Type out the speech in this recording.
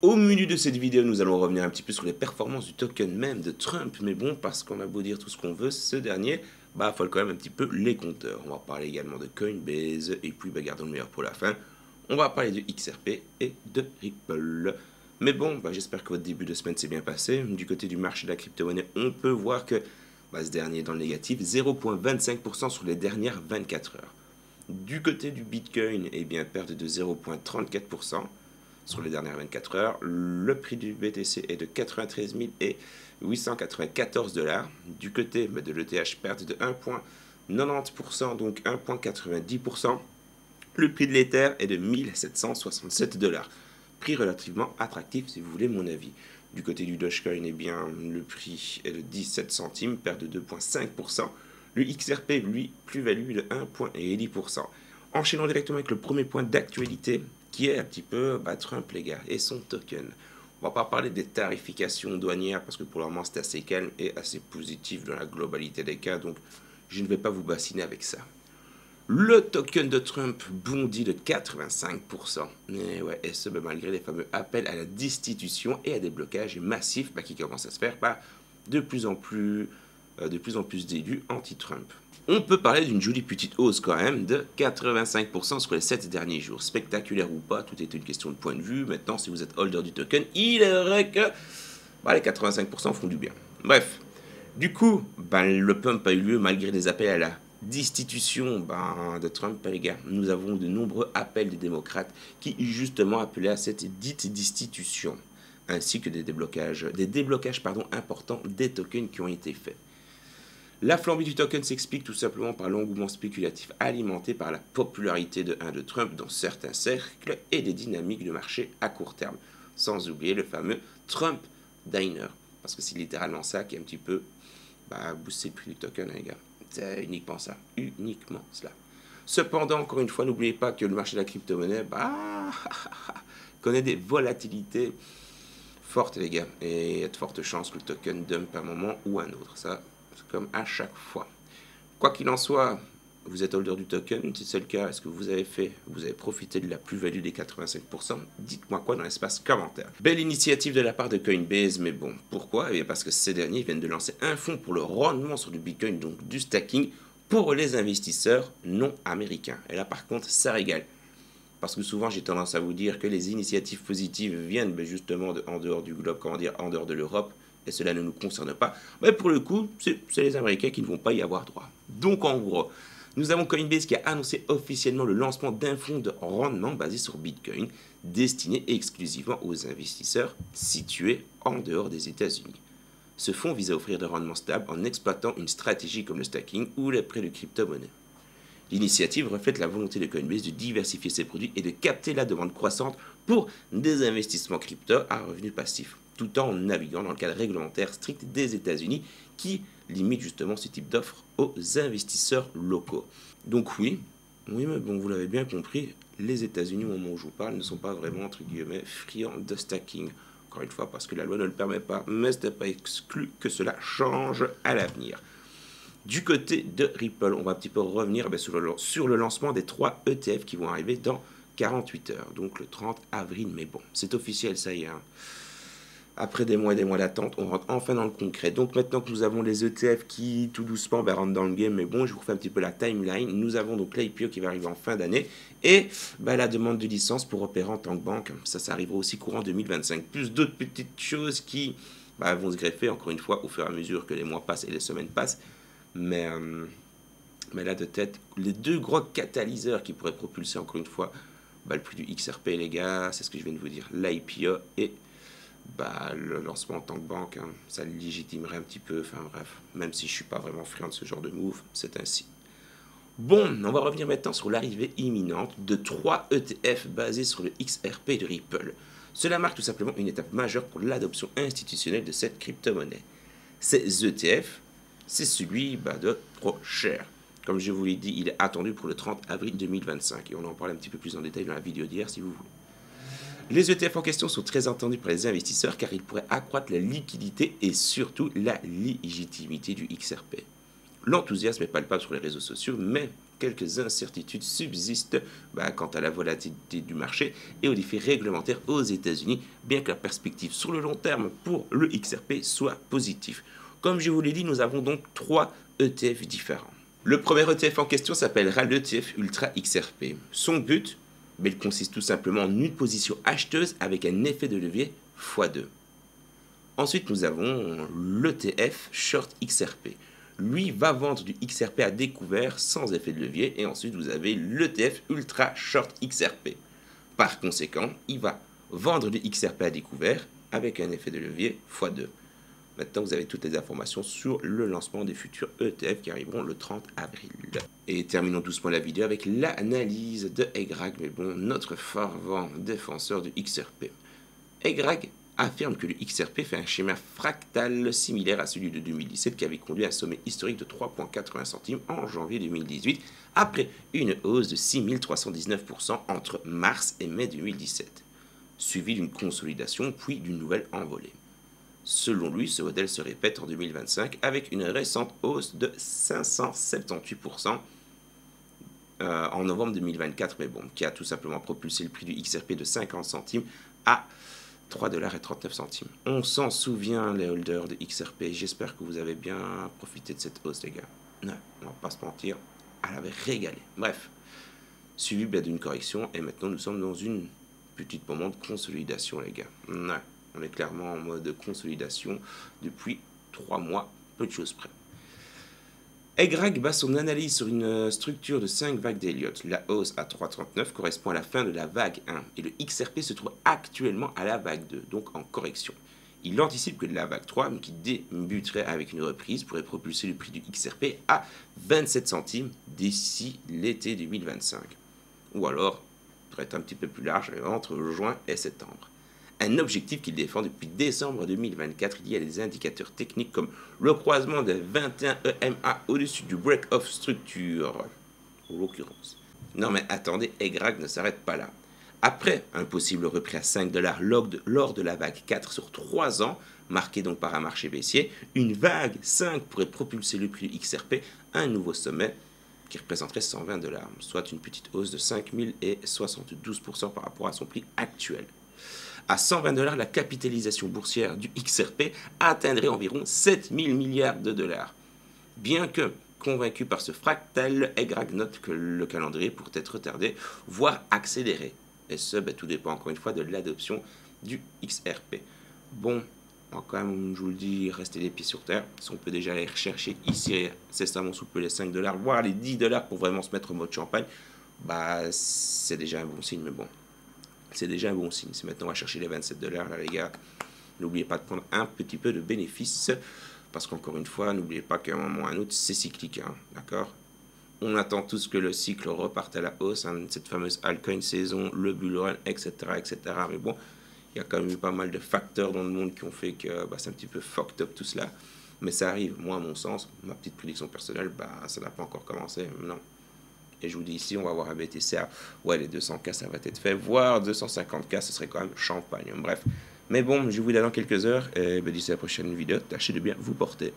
Au menu de cette vidéo, nous allons revenir un petit peu sur les performances du token même de Trump. Mais bon, parce qu'on a beau dire tout ce qu'on veut, ce dernier, bah, faut quand même un petit peu les compteurs. On va parler également de Coinbase, et puis, bah, gardons le meilleur pour la fin. On va parler de XRP et de Ripple. Mais bon, bah, j'espère que votre début de semaine s'est bien passé. Du côté du marché de la crypto-monnaie, on peut voir que bah, ce dernier est dans le négatif, 0,25% sur les dernières 24 heures. Du côté du Bitcoin, eh bien, perte de 0,34%. Sur les dernières 24 heures, le prix du BTC est de 93 894 $. Du côté de l'ETH, perte de 1,90%, donc 1,90%. Le prix de l'Ether est de 1767 $. Prix relativement attractif si vous voulez mon avis. Du côté du Dogecoin, eh bien, le prix est de 17 centimes, perte de 2,5%. Le XRP, lui, plus-value de 1,10%. Enchaînons directement avec le premier point d'actualité, qui est un petit peu Trump, les gars, et son token. On va pas parler des tarifications douanières, parce que pour le moment, c'est assez calme et assez positif dans la globalité des cas, donc je ne vais pas vous bassiner avec ça. Le token de Trump bondit de 85%. Et ouais, et ce, malgré les fameux appels à la destitution et à des blocages massifs qui commencent à se faire par de plus en plus d'élus anti-Trump. On peut parler d'une jolie petite hausse quand même de 85% sur les 7 derniers jours. Spectaculaire ou pas, tout est une question de point de vue. Maintenant, si vous êtes holder du token, il est vrai que les 85% font du bien. Bref, du coup, le pump a eu lieu malgré les appels à la destitution de Trump, les gars. Nous avons de nombreux appels des démocrates qui justement appelaient à cette dite destitution, ainsi que des déblocages importants des tokens qui ont été faits. La flambée du token s'explique tout simplement par l'engouement spéculatif alimenté par la popularité de Trump dans certains cercles et des dynamiques de marché à court terme. Sans oublier le fameux Trump Diner. Parce que c'est littéralement ça qui est un petit peu boosté le prix du token, les gars. C'est uniquement ça. Uniquement cela. Cependant, encore une fois, n'oubliez pas que le marché de la crypto-monnaie connaît des volatilités fortes, les gars. Et il y a de fortes chances que le token dump à un moment ou à un autre. Ça, comme à chaque fois. Quoi qu'il en soit, vous êtes holder du token, si c'est le cas, est-ce que vous avez profité de la plus-value des 85%? Dites-moi quoi dans l'espace commentaire. Belle initiative de la part de Coinbase, mais bon, pourquoi? Eh bien parce que ces derniers viennent de lancer un fonds pour le rendement sur du Bitcoin, donc du stacking, pour les investisseurs non américains. Et là par contre, ça régale. Parce que souvent j'ai tendance à vous dire que les initiatives positives viennent justement en dehors du globe, en dehors de l'Europe, et cela ne nous concerne pas, mais pour le coup, c'est les Américains qui ne vont pas y avoir droit. Donc en gros, nous avons Coinbase qui a annoncé officiellement le lancement d'un fonds de rendement basé sur Bitcoin, destiné exclusivement aux investisseurs situés en dehors des États-Unis. Ce fonds vise à offrir des rendements stables en exploitant une stratégie comme le stacking ou les prêts de crypto-monnaie. L'initiative reflète la volonté de Coinbase de diversifier ses produits et de capter la demande croissante pour des investissements crypto à revenus passifs, tout en naviguant dans le cadre réglementaire strict des États-Unis qui limite justement ce type d'offres aux investisseurs locaux. Donc oui, mais bon, vous l'avez bien compris, les États-Unis, au moment où je vous parle, ne sont pas vraiment, entre guillemets, friands de stacking. Encore une fois, parce que la loi ne le permet pas, mais ce n'est pas exclu que cela change à l'avenir. Du côté de Ripple, on va un petit peu revenir sur le lancement des 3 ETF qui vont arriver dans 48 heures, donc le 30 avril. Mais bon, c'est officiel, ça y est. Après des mois et des mois d'attente, on rentre enfin dans le concret. Donc maintenant que nous avons les ETF qui, tout doucement, rentrent dans le game, mais bon, je vous refais un petit peu la timeline. Nous avons donc l'IPO qui va arriver en fin d'année et la demande de licence pour opérer en tant que banque. Ça arrivera aussi courant 2025. Plus d'autres petites choses qui vont se greffer, encore une fois, au fur et à mesure que les mois passent et les semaines passent. Mais là, de tête, les 2 gros catalyseurs qui pourraient propulser, encore une fois, le prix du XRP, les gars, c'est ce que je viens de vous dire, l'IPO et le lancement en tant que banque, ça légitimerait un petit peu, enfin bref, même si je suis pas vraiment friand de ce genre de move, c'est ainsi. Bon, on va revenir maintenant sur l'arrivée imminente de 3 ETF basés sur le XRP de Ripple. Cela marque tout simplement une étape majeure pour l'adoption institutionnelle de cette crypto-monnaie. Ces ETF, c'est celui de ProShare. Comme je vous l'ai dit, il est attendu pour le 30 avril 2025, et on en parle un petit peu plus en détail dans la vidéo d'hier si vous voulez. Les ETF en question sont très attendus par les investisseurs car ils pourraient accroître la liquidité et surtout la légitimité du XRP. L'enthousiasme est palpable sur les réseaux sociaux, mais quelques incertitudes subsistent quant à la volatilité du marché et aux défis réglementaires aux États-Unis, bien que la perspective sur le long terme pour le XRP soit positive. Comme je vous l'ai dit, nous avons donc 3 ETF différents. Le premier ETF en question s'appellera l'ETF Ultra XRP. Son but, il consiste tout simplement en une position acheteuse avec un effet de levier x2. Ensuite, nous avons l'ETF Short XRP. Lui va vendre du XRP à découvert sans effet de levier. Et ensuite, vous avez l'ETF Ultra Short XRP. Par conséquent, il va vendre du XRP à découvert avec un effet de levier x2. Maintenant, vous avez toutes les informations sur le lancement des futurs ETF qui arriveront le 30 avril. Et terminons doucement la vidéo avec l'analyse de EGRAG, mais bon, notre fervent défenseur du XRP. EGRAG affirme que le XRP fait un schéma fractal similaire à celui de 2017 qui avait conduit à un sommet historique de 3,80 centimes en janvier 2018 après une hausse de 6319% entre mars et mai 2017, suivi d'une consolidation puis d'une nouvelle envolée. Selon lui, ce modèle se répète en 2025 avec une récente hausse de 578% en novembre 2024, mais bon, qui a tout simplement propulsé le prix du XRP de 50 centimes à 3,39 $. On s'en souvient, les holders de XRP. J'espère que vous avez bien profité de cette hausse, les gars. Non, on va pas se mentir, elle avait régalé. Bref, suivi d'une correction, et maintenant nous sommes dans une petite moment de consolidation, les gars. Non. On est clairement en mode consolidation depuis 3 mois, peu de choses près. EGRAG base son analyse sur une structure de 5 vagues d'Elliott. La hausse à 3,39 correspond à la fin de la vague 1 et le XRP se trouve actuellement à la vague 2, donc en correction. Il anticipe que la vague 3, qui débuterait avec une reprise, pourrait propulser le prix du XRP à 27 centimes d'ici l'été 2025. Ou alors, pour être un petit peu plus large, entre juin et septembre. Un objectif qu'il défend depuis décembre 2024 lié à des indicateurs techniques comme le croisement des 21 EMA au-dessus du break-off structure, en l'occurrence. Non mais attendez, EGRAG ne s'arrête pas là. Après un possible repris à 5 $ lors de la vague 4 sur 3 ans, marquée donc par un marché baissier, une vague 5 pourrait propulser le prix du XRP à un nouveau sommet qui représenterait 120 $, soit une petite hausse de 5072% par rapport à son prix actuel. À 120 $, la capitalisation boursière du XRP atteindrait environ 7000 milliards de dollars. Bien que convaincu par ce fractal, EGRAG note que le calendrier pourrait être retardé, voire accéléré. Et ce, tout dépend encore une fois de l'adoption du XRP. Bon, quand même, je vous le dis, restez les pieds sur terre. Si on peut déjà aller rechercher ici, incessamment sous peu les 5 $, voire les 10 $ pour vraiment se mettre en mode champagne, c'est déjà un bon signe, mais bon. C'est déjà un bon signe. Si maintenant on va chercher les 27 $, là les gars, n'oubliez pas de prendre un petit peu de bénéfice. Parce qu'encore une fois, n'oubliez pas qu'à un moment ou à un autre, c'est cyclique. Hein, d'accord? On attend tous que le cycle reparte à la hausse. Hein, cette fameuse altcoin saison, le bull run, etc., etc. Mais bon, il y a quand même eu pas mal de facteurs dans le monde qui ont fait que c'est un petit peu fucked up tout cela. Mais ça arrive. Moi, à mon sens, ma petite prédiction personnelle, ça n'a pas encore commencé. Non. Et je vous dis ici, on va avoir un BTC à, les 200K, ça va être fait, voire 250K, ce serait quand même champagne. Bref. Mais bon, je vous dis dans quelques heures, et d'ici la prochaine vidéo, tâchez de bien vous porter.